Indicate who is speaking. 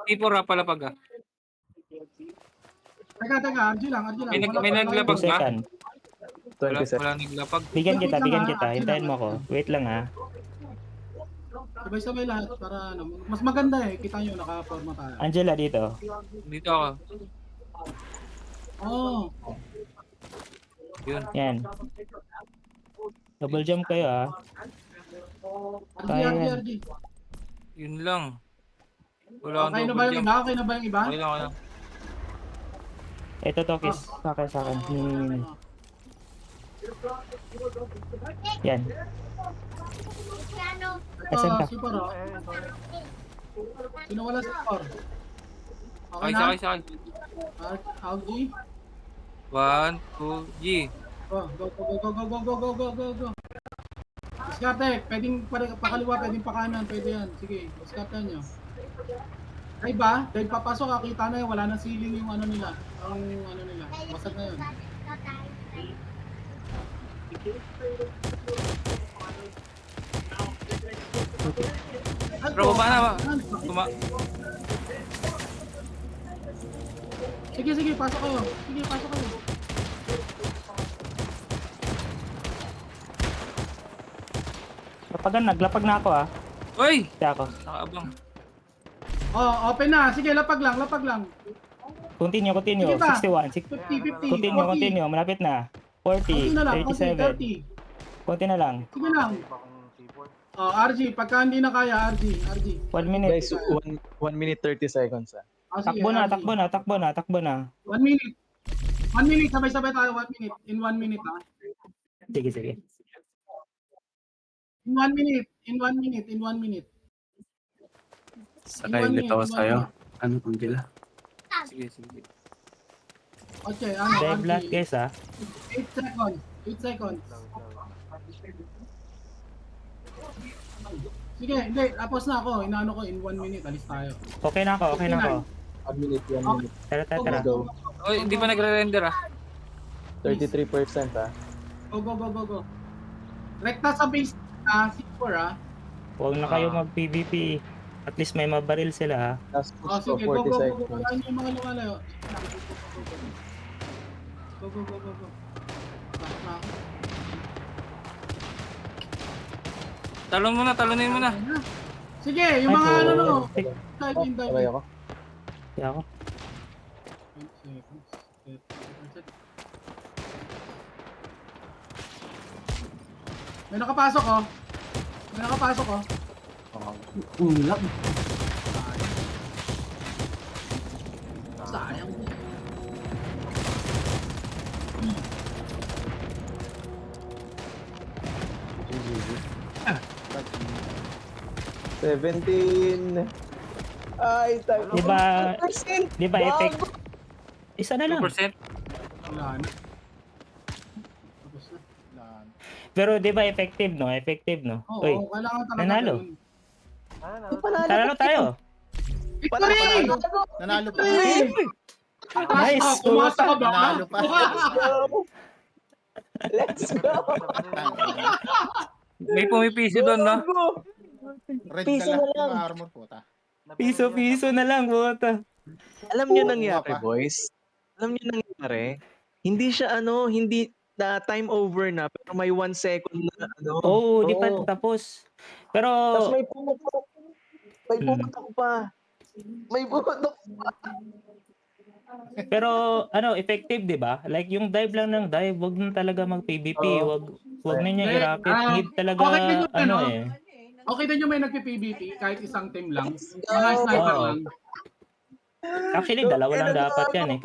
Speaker 1: T4 palapag ah.
Speaker 2: Teka, RG lang.
Speaker 1: May naglapag
Speaker 3: 2
Speaker 1: ba?
Speaker 3: second.
Speaker 1: Wala,
Speaker 4: 27.
Speaker 1: wala naglapag.
Speaker 3: Bigyan
Speaker 2: Wait lang,
Speaker 3: kita.
Speaker 2: RG
Speaker 3: Hintayin mo
Speaker 2: lang.
Speaker 3: ko. Wait lang ha.
Speaker 2: Sabay-sabay lahat para ano. Mas maganda eh. Kita nyo, naka-forma tayo.
Speaker 3: Angela dito.
Speaker 1: Dito ako.
Speaker 2: Oh.
Speaker 1: Yun.
Speaker 3: Yan. Double jump kayo ha. Kaya yan.
Speaker 2: RG.
Speaker 1: Yun lang. Wala akong
Speaker 2: Okay na ba
Speaker 1: double
Speaker 2: yung
Speaker 1: jump.
Speaker 2: iba? Okay na ba yung iba?
Speaker 1: Okay lang, okay lang.
Speaker 3: Ito Tokis. Sa akin. Yan. Asan ka?
Speaker 2: Super oh. Sino wala super? Okay
Speaker 1: Sakay,
Speaker 2: na?
Speaker 1: sakay, sakay.
Speaker 2: RG?
Speaker 1: 1, 2, G.
Speaker 2: Go. Diskarte, pwedeng pakaliwa, pwedeng pakanan, pwede yan. Sige, diskarte nyo. Ay ba? Dahil papasok, kita na yun, wala nang ceiling yung ano nila. Ang ano nila, wasag na yun.
Speaker 1: Bro, baba na ba?
Speaker 2: Sige, pasok kayo.
Speaker 3: Naglapag na ako ha.
Speaker 1: Uy!
Speaker 3: Kaya ako.
Speaker 1: Nakaabang.
Speaker 2: Oh, open na. Sige, lapag lang.
Speaker 3: Continue.
Speaker 2: Sige pa.
Speaker 3: 61.
Speaker 2: 50,
Speaker 3: Continue. Malapit na. 40.
Speaker 2: Konti na lang,
Speaker 3: 37. Konti na lang.
Speaker 2: Sige lang. Oh, RG, pagka hindi na kaya, RG.
Speaker 3: 1 minute.
Speaker 4: Guys, 1 minute 30 seconds ah.
Speaker 2: Sige,
Speaker 3: Takbo na.
Speaker 2: 1 minute. 1 minute, sabay-sabay tayo, 1 minute. In 1 minute, ha?
Speaker 3: Sige.
Speaker 2: In 1 minute.
Speaker 5: Sakay ulit ako sa'yo. Ano kung gila?
Speaker 1: Sige.
Speaker 2: Okay,
Speaker 3: Dive lahat
Speaker 2: RG.
Speaker 3: guys ha.
Speaker 2: 8 seconds. Sige, hindi. Tapos na ako. Inaano ko in 1 minute. Alis tayo.
Speaker 3: Okay na ako.
Speaker 4: 1 minute, 1 minute.
Speaker 3: Tara.
Speaker 4: Let's go.
Speaker 1: Uy, hindi pa nagre-render ah.
Speaker 4: 33% ah.
Speaker 2: Go. Rekta sa base, C4, ha?
Speaker 3: Huwag na kayo mag-PVP. At least may mabaril sila ha.
Speaker 4: Last
Speaker 2: Oh,
Speaker 4: push ko,
Speaker 2: sige,
Speaker 4: 40
Speaker 2: go.
Speaker 4: seconds.
Speaker 2: Wala nyo yung mga lumalayo. Go. Back na ako.
Speaker 1: Talunin mo na.
Speaker 2: Sige, yung mga
Speaker 3: Ay,
Speaker 2: ano no.
Speaker 3: Tik.
Speaker 2: Dive in.
Speaker 4: Sabay ako.
Speaker 3: Kaya ako.
Speaker 2: May nakapasok oh.
Speaker 5: Ulang.
Speaker 2: Sayang.
Speaker 4: GG. 17. Ay, tayo.
Speaker 3: Di ba effect? Isa na lang.
Speaker 1: 2%.
Speaker 2: Wala na. Tapos na.
Speaker 3: Pero di ba effective no?
Speaker 2: Oo,
Speaker 3: Uy,
Speaker 2: kailangan talaga.
Speaker 3: nanalo.
Speaker 2: ganun.
Speaker 3: Talo tayo.
Speaker 2: Victory!
Speaker 6: Nanalo pa.
Speaker 2: Victory!
Speaker 3: Nice.
Speaker 2: Kumasa ka ba?
Speaker 6: Nanalo pa.
Speaker 4: Let's go.
Speaker 1: May pumipiso doon, no?
Speaker 6: Red
Speaker 4: Piso
Speaker 6: ka
Speaker 4: na
Speaker 6: lang
Speaker 4: lang.
Speaker 6: yung armor puta.
Speaker 3: Piso na lang, buta.
Speaker 7: Alam niyo nangyari,
Speaker 6: Wala pa.
Speaker 7: boys? Alam niyo nangyari? Hindi siya hindi na time over na pero may 1 second na
Speaker 3: Oo, di pa
Speaker 4: Oo.
Speaker 3: tapos. Pero,
Speaker 4: Tapos may pumutok. May pumutok pa.
Speaker 3: pero effective, di ba? Like yung dive lang ng dive, wag na talaga mag-PVP, wag na niya i-rocket. Need talaga,
Speaker 2: okay din yun, no?
Speaker 3: eh.
Speaker 2: Okay din yung may nagpi-PVP kahit isang team lang. Mga sniper
Speaker 3: Oo.
Speaker 2: lang.
Speaker 3: Actually, dalawa lang dapat yan eh.